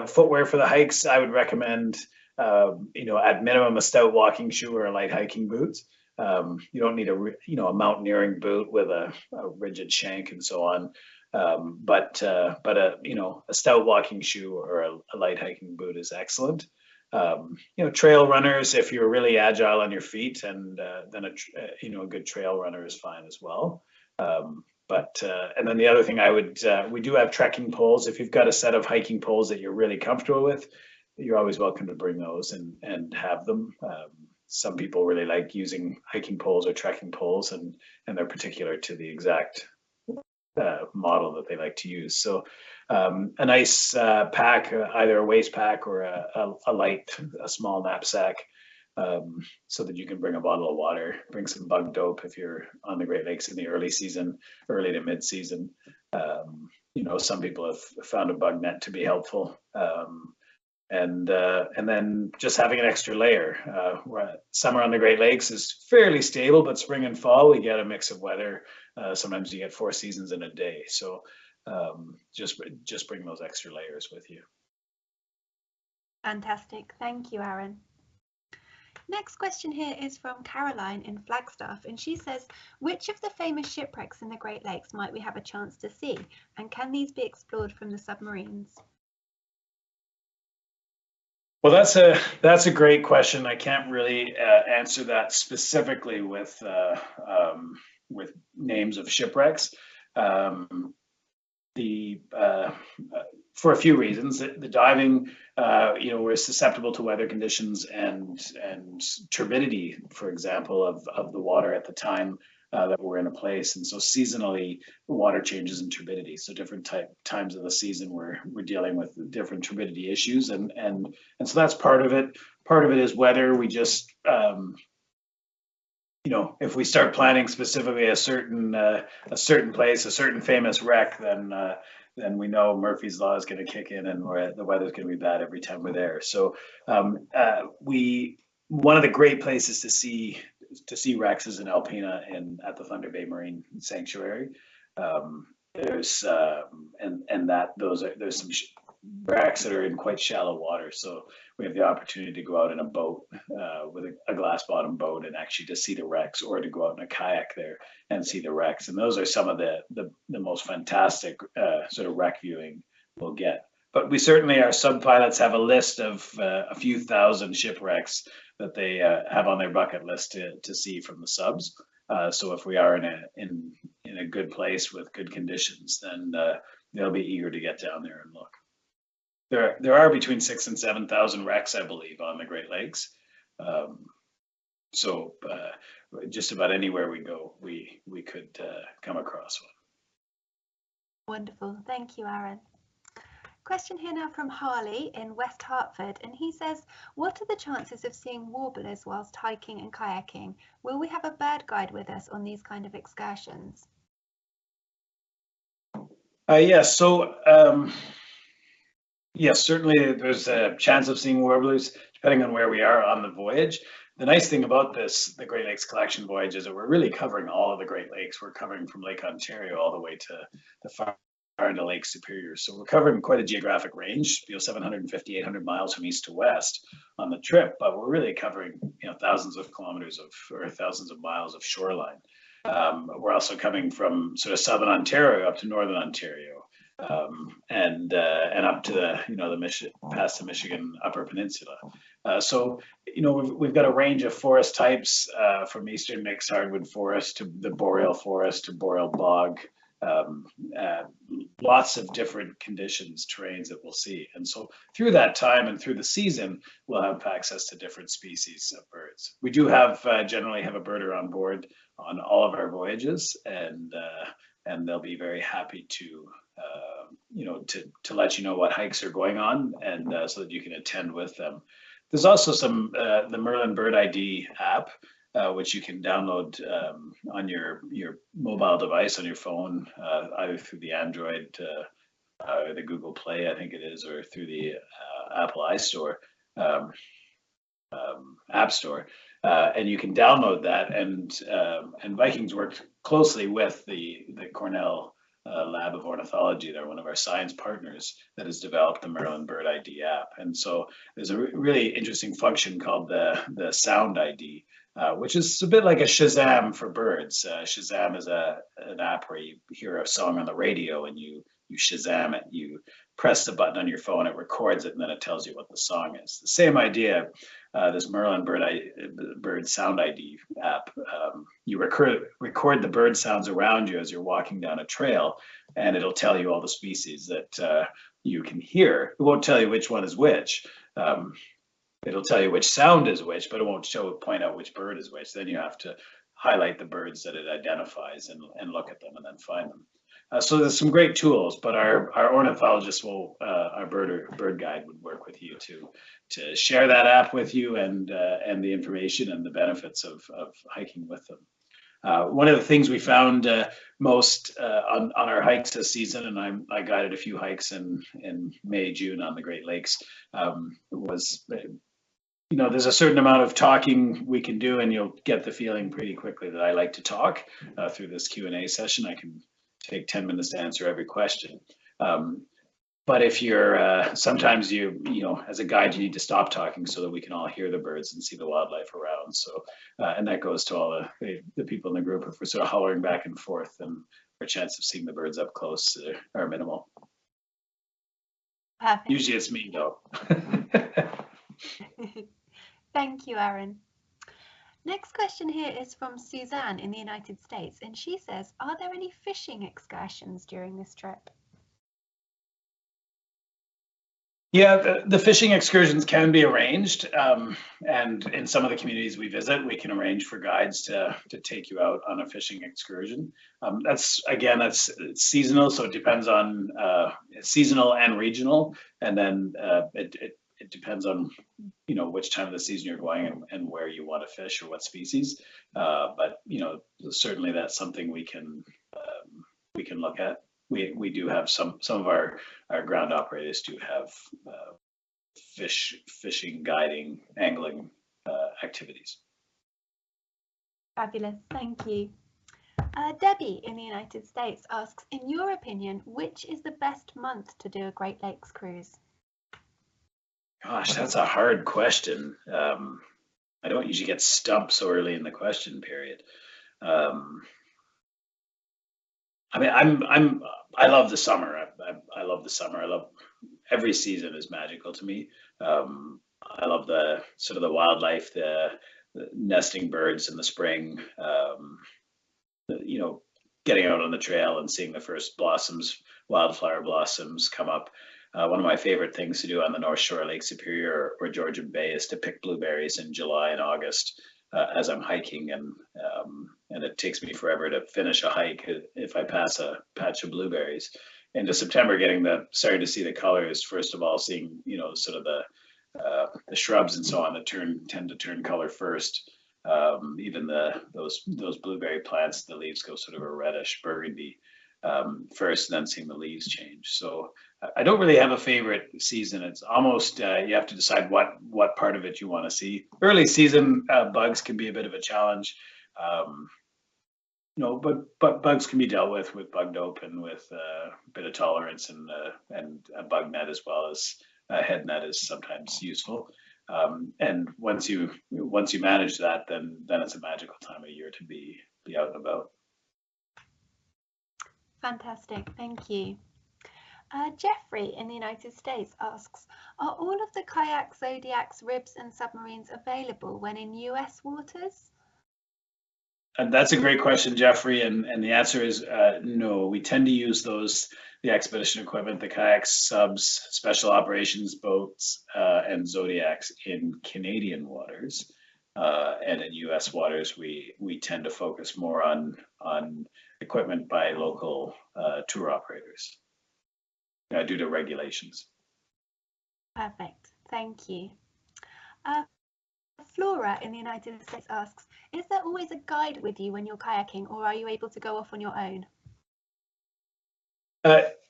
footwear for the hikes, I would recommend, at minimum, a stout walking shoe or a light hiking boots. You don't need a mountaineering boot with a rigid shank and so on. But a stout walking shoe or a light hiking boot is excellent. Trail runners, if you're really agile on your feet, and then a good trail runner is fine as well. And then the other thing we do have trekking poles. If you've got a set of hiking poles that you're really comfortable with, you're always welcome to bring those and have them. Some people really like using hiking poles or trekking poles, and they're particular to the exact model that they like to use. So a nice pack, either a waist pack or a small knapsack, so that you can bring a bottle of water, bring some bug dope if you're on the Great Lakes in the early to mid season. Some people have found a bug net to be helpful. And then just having an extra layer. Summer on the Great Lakes is fairly stable, but spring and fall we get a mix of weather. Sometimes you get 4 seasons in a day. So just bring those extra layers with you. Fantastic. Thank you, Aaron. Next question here is from Caroline in Flagstaff, and she says, which of the famous shipwrecks in the Great Lakes might we have a chance to see, and can these be explored from the submarines? Well, that's a great question. I can't really answer that specifically with names of shipwrecks. For a few reasons. The diving, we're susceptible to weather conditions and turbidity, for example, of the water at the time that we're in a place, and so seasonally the water changes in turbidity. So different times of the season we're dealing with different turbidity issues, and so that's part of it. Part of it is weather. We just if we start planning specifically a certain place, a certain famous wreck, then we know Murphy's Law is going to kick in, and the weather's going to be bad every time we're there. So one of the great places to see wrecks is in Alpena at the Thunder Bay Marine Sanctuary. There's some wrecks that are in quite shallow water, so we have the opportunity to go out in a boat with a glass bottom boat and actually to see the wrecks, or to go out in a kayak there and see the wrecks. And those are some of the most fantastic sort of wreck viewing we'll get. But we certainly, our sub-pilots have a list of a few thousand shipwrecks that they have on their bucket list to see from the subs. So if we are in a good place with good conditions, then they'll be eager to get down there and look. There are between 6,000 and 7,000 wrecks, I believe, on the Great Lakes. So just about anywhere we go, we could come across one. Wonderful. Thank you, Aaron. Question here now from Harley in West Hartford, and he says, what are the chances of seeing warblers whilst hiking and kayaking? Will we have a bird guide with us on these kind of excursions? Yes, so yes, certainly there's a chance of seeing warblers depending on where we are on the voyage. The nice thing about the Great Lakes collection voyage is that we're really covering all of the Great Lakes. We're covering from Lake Ontario all the way to the far into Lake Superior. So we're covering quite a geographic range, 750, 800 miles from east to west on the trip, but we're really covering, thousands of kilometers or thousands of miles of shoreline. We're also coming from sort of southern Ontario up to northern Ontario, and up to the past the Michigan Upper Peninsula. So we've got a range of forest types, from eastern mixed hardwood forest to the boreal forest to boreal bog, lots of different conditions, terrains that we'll see. And so through that time and through the season, we'll have access to different species of birds. We do have generally have a birder on board on all of our voyages, and they'll be very happy to to let you know what hikes are going on, and so that you can attend with them. There's also some the Merlin Bird ID app, which you can download on your mobile device on your phone, either through the Android or the Google Play, I think it is, or through the Apple iStore App Store, and you can download that. And Vikings worked closely with the Cornell Lab of Ornithology. They're one of our science partners that has developed the Merlin Bird ID app. And so there's a really interesting function called the Sound ID, which is a bit like a Shazam for birds. Shazam is an app where you hear a song on the radio and you Shazam it. You press the button on your phone, it records it, and then it tells you what the song is. The same idea, this Merlin Bird Sound ID app. You record the bird sounds around you as you're walking down a trail, and it'll tell you all the species that you can hear. It won't tell you which one is which. It'll tell you which sound is which, but it won't point out which bird is which. Then you have to highlight the birds that it identifies and look at them and then find them. So there's some great tools, but our ornithologist our bird guide would work with you to share that app with you and the information and the benefits of hiking with them. One of the things we found most on our hikes this season, and I guided a few hikes in May, June on the Great Lakes, was there's a certain amount of talking we can do, and you'll get the feeling pretty quickly that I like to talk through this Q&A session. I can take 10 minutes to answer every question. But if you're, sometimes as a guide, you need to stop talking so that we can all hear the birds and see the wildlife around. So, and that goes to all the people in the group. If we're sort of hollering back and forth, then our chance of seeing the birds up close are minimal. Perfect. Usually it's me though. Thank you, Aaron. Next question here is from Suzanne in the United States, and she says, are there any fishing excursions during this trip? Yeah, the fishing excursions can be arranged, and in some of the communities we visit, we can arrange for guides to take you out on a fishing excursion. That's seasonal, so it depends on seasonal and regional, and then it depends on which time of the season you're going and where you want to fish or what species. But certainly that's something we can look at. We do have some of our ground operators do have fishing, guiding, angling activities. Fabulous, thank you. Debbie in the United States asks, in your opinion, which is the best month to do a Great Lakes cruise? Gosh, that's a hard question. I don't usually get stumped so early in the question period. I love the summer. I love the summer. Every season is magical to me. I love the sort of the wildlife, the nesting birds in the spring. Getting out on the trail and seeing the first wildflower blossoms come up. One of my favorite things to do on the North Shore, Lake Superior or Georgian Bay, is to pick blueberries in July and August as I'm hiking, and it takes me forever to finish a hike if I pass a patch of blueberries. Into September, starting to see the colors. First of all, seeing sort of the shrubs and so on that tend to turn color first. Even those blueberry plants, the leaves go sort of a reddish burgundy first, and then seeing the leaves change. So I don't really have a favorite season. It's almost you have to decide what part of it you want to see. Early season bugs can be a bit of a challenge, but bugs can be dealt with bug dope and with a bit of tolerance, and a bug net as well as a head net is sometimes useful. And once you manage that, then it's a magical time of year to be out and about. Fantastic, thank you. Jeffrey in the United States asks, are all of the kayaks, zodiacs, ribs and submarines available when in US waters? And that's a great question, Jeffrey. And the answer is no. We tend to use the expedition equipment, the kayaks, subs, special operations boats, and Zodiacs in Canadian waters. And in U.S. waters, we tend to focus more on equipment by local tour operators due to regulations. Perfect. Thank you. Flora in the United States asks, is there always a guide with you when you're kayaking, or are you able to go off on your own?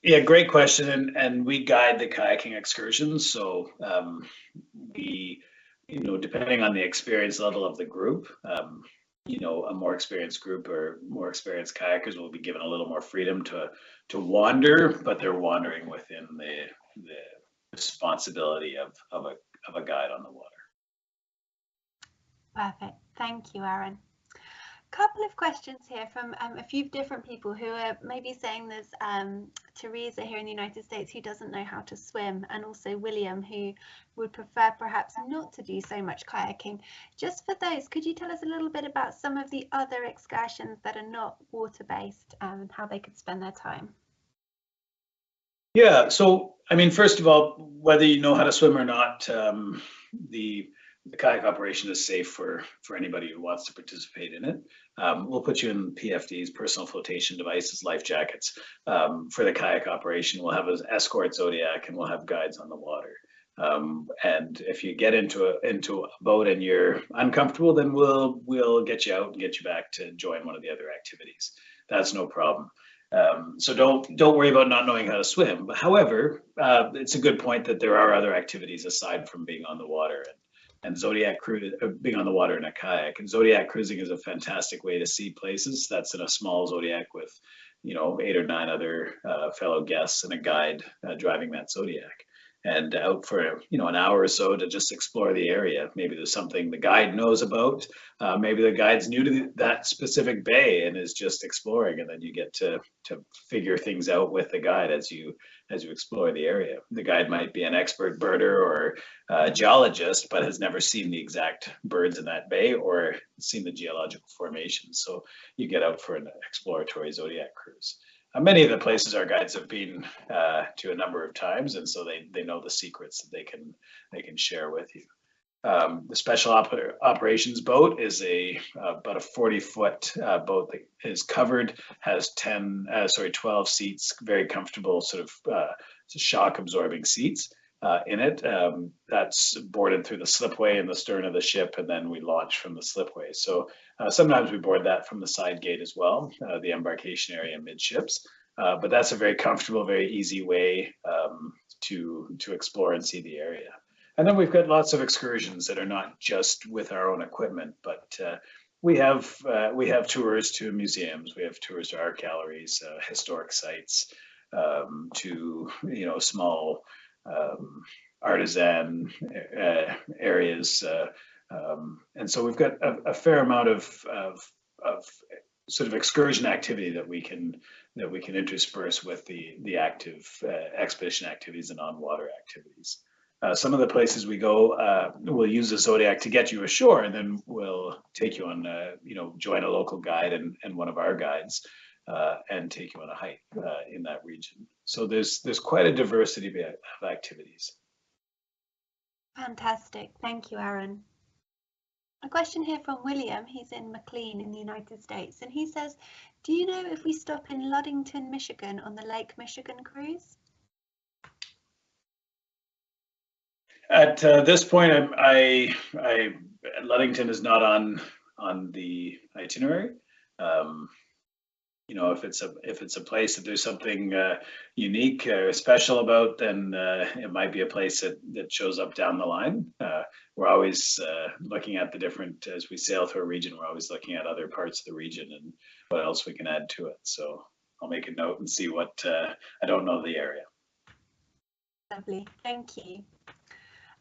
Yeah, great question. And we guide the kayaking excursions. So we, depending on the experience level of the group, a more experienced group or more experienced kayakers will be given a little more freedom to wander, but they're wandering within the responsibility of a guide on the water. Perfect. Thank you, Aaron. Couple of questions here from a few different people who are maybe saying there's Teresa here in the United States who doesn't know how to swim, and also William who would prefer perhaps not to do so much kayaking. Just for those, could you tell us a little bit about some of the other excursions that are not water-based and how they could spend their time? Yeah, so I mean, first of all, whether you know how to swim or not, the kayak operation is safe for anybody who wants to participate in it. We'll put you in PFDs, personal flotation devices, life jackets. For the kayak operation, we'll have an escort Zodiac and we'll have guides on the water. And if you get into a boat and you're uncomfortable, then we'll get you out and get you back to join one of the other activities. That's no problem. So don't worry about not knowing how to swim. But however, it's a good point that there are other activities aside from being on the water and Zodiac cruise, being on the water in a kayak. And Zodiac cruising is a fantastic way to see places. That's in a small Zodiac with, 8 or 9 other fellow guests and a guide driving that Zodiac. And out for an hour or so to just explore the area. Maybe there's something the guide knows about. Maybe the guide's new to that specific bay and is just exploring, and then you get to figure things out with the guide as you explore the area. The guide might be an expert birder or a geologist, but has never seen the exact birds in that bay or seen the geological formations. So you get out for an exploratory Zodiac cruise. Many of the places our guides have been to a number of times, and so they know the secrets that they can share with you. The special operations boat is about a 40-foot boat that is covered, has 12 seats, very comfortable sort of shock absorbing seats in it. That's boarded through the slipway in the stern of the ship, and then we launch from the slipway. So sometimes we board that from the side gate as well, the embarkation area midships. But that's a very comfortable, very easy way to explore and see the area. And then we've got lots of excursions that are not just with our own equipment, but we have tours to museums, we have tours to art galleries, historic sites, to small artisan areas, and so we've got a fair amount of sort of excursion activity that we can intersperse with the active expedition activities and on-water activities. Some of the places we go, we'll use the Zodiac to get you ashore, and then we'll take you on, join a local guide and one of our guides, and take you on a hike in that region. So there's quite a diversity of activities. Fantastic. Thank you, Aaron. A question here from William. He's in McLean in the United States, and he says, do you know if we stop in Ludington, Michigan on the Lake Michigan cruise? At this point, Ludington is not on the itinerary. If it's a place that there's something unique or special about, then it might be a place that shows up down the line. We're always looking at the different, as we sail through a region, we're always looking at other parts of the region and what else we can add to it. So I'll make a note and see what, I don't know the area. Lovely, thank you.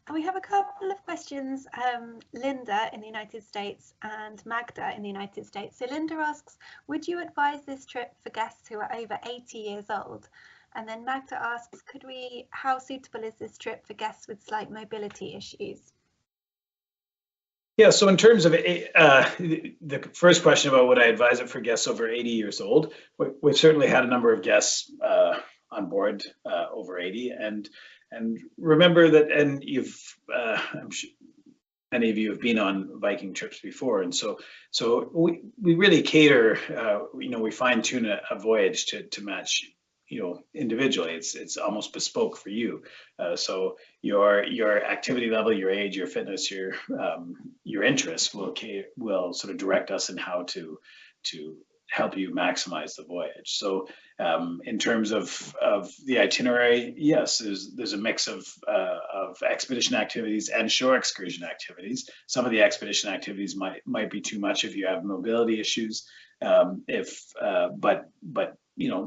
And we have a couple of questions, Linda in the United States and Magda in the United States. So Linda asks, would you advise this trip for guests who are over 80 years old? And then Magda asks, how suitable is this trip for guests with slight mobility issues? Yeah, so in terms of the first question about would I advise it for guests over 80 years old, we've certainly had a number of guests on board over 80, and remember that, and I'm sure many of you have been on Viking trips before, and so we really cater, we fine tune a voyage to match, individually. It's almost bespoke for you. So your activity level, your age, your fitness, your interests will sort of direct us in how to help you maximize the voyage. So in terms of the itinerary, yes, there's a mix of expedition activities and shore excursion activities. Some of the expedition activities might be too much if you have mobility issues.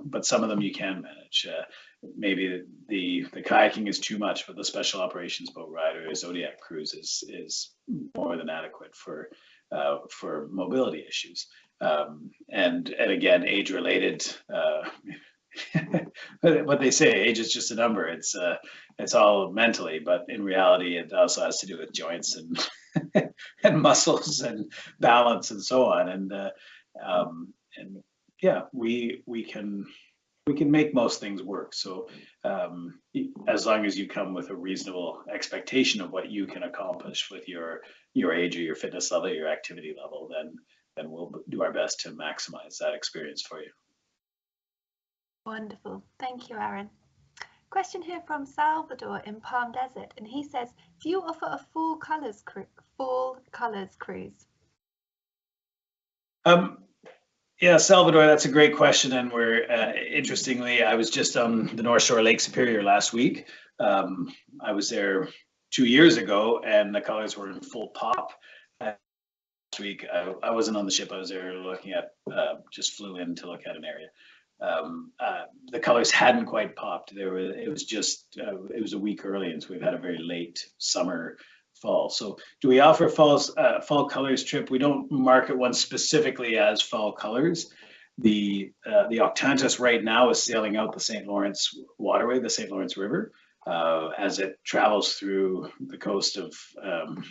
But some of them you can manage. Maybe the kayaking is too much, but the special operations boat ride or Zodiac cruise is more than adequate for mobility issues. And again, age related. What they say, age is just a number. It's all mentally, but in reality, it also has to do with joints and and muscles and balance and so on. And yeah, we can make most things work. So as long as you come with a reasonable expectation of what you can accomplish with your age or your fitness level, your activity level, then we'll do our best to maximize that experience for you. Wonderful. Thank you, Aaron. Question here from Salvador in Palm Desert, and he says, do you offer a fall colours cruise? Yeah, Salvador, that's a great question. And we're, interestingly, I was just on the North Shore Lake Superior last week. I was there 2 years ago and the colors were in full pop. Last week, I wasn't on the ship. I was there looking at, just flew in to look at an area. The colors hadn't quite popped. It was a week early, and so we've had a very late summer fall. So do we offer fall colors trip? We don't market one specifically as fall colors. The Octantis right now is sailing out the St. Lawrence waterway, the St. Lawrence River, as it travels through the coast of the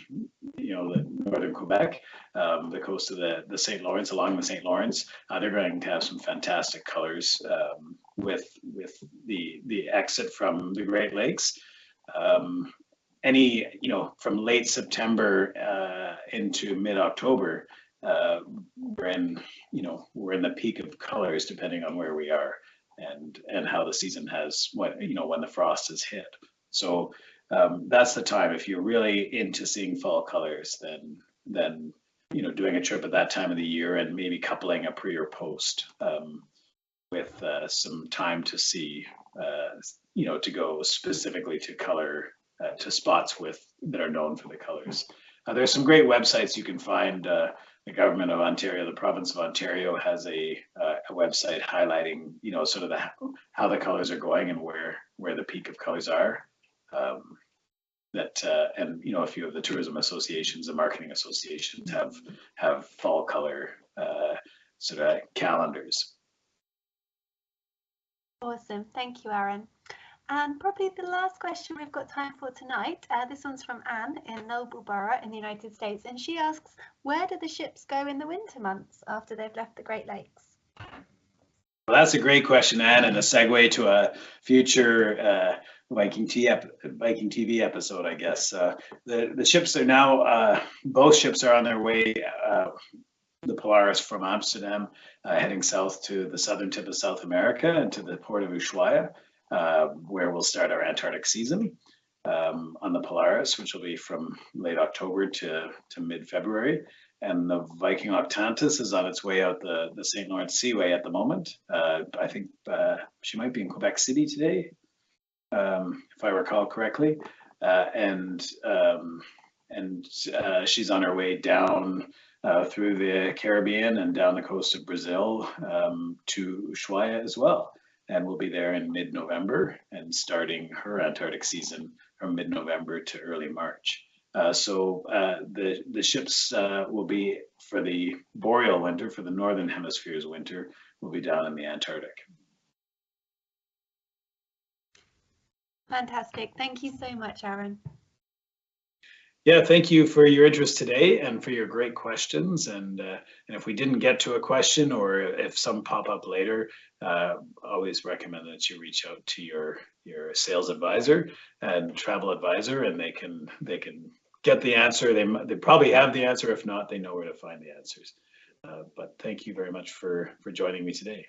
northern Quebec, the coast of the St. Lawrence, along the St. Lawrence. They're going to have some fantastic colors with the exit from the Great Lakes. From late September into mid-October, we're in the peak of colors depending on where we are and how the season has when the frost has hit. So that's the time. If you're really into seeing fall colors, then doing a trip at that time of the year and maybe coupling a pre or post with some time to see, to go specifically to color. To spots that are known for the colors. There's some great websites you can find. The government of Ontario, the province of Ontario, has a website highlighting, sort of how the colors are going and where the peak of colors are. And a few of the tourism associations and marketing associations have fall color sort of calendars. Awesome, thank you, Aaron. And probably the last question we've got time for tonight, this one's from Anne in Noblesboro in the United States, and she asks, where do the ships go in the winter months after they've left the Great Lakes? Well, that's a great question, Anne, and a segue to a future Viking TV episode, I guess. The ships are now, both ships are on their way, the Polaris from Amsterdam, heading south to the southern tip of South America and to the port of Ushuaia. Where we'll start our Antarctic season on the Polaris, which will be from late October to mid-February. And the Viking Octantis is on its way out the St. Lawrence Seaway at the moment. I think she might be in Quebec City today, if I recall correctly. And she's on her way down through the Caribbean and down the coast of Brazil to Ushuaia as well. And we'll be there in mid-November and starting her Antarctic season from mid-November to early March. So the ships will be, for the boreal winter, for the Northern Hemisphere's winter, will be down in the Antarctic. Fantastic. Thank you so much, Aaron. Yeah, thank you for your interest today and for your great questions. And if we didn't get to a question, or if some pop up later, always recommend that you reach out to your sales advisor and travel advisor, and they can get the answer. They probably have the answer. If not, they know where to find the answers. But thank you very much for joining me today.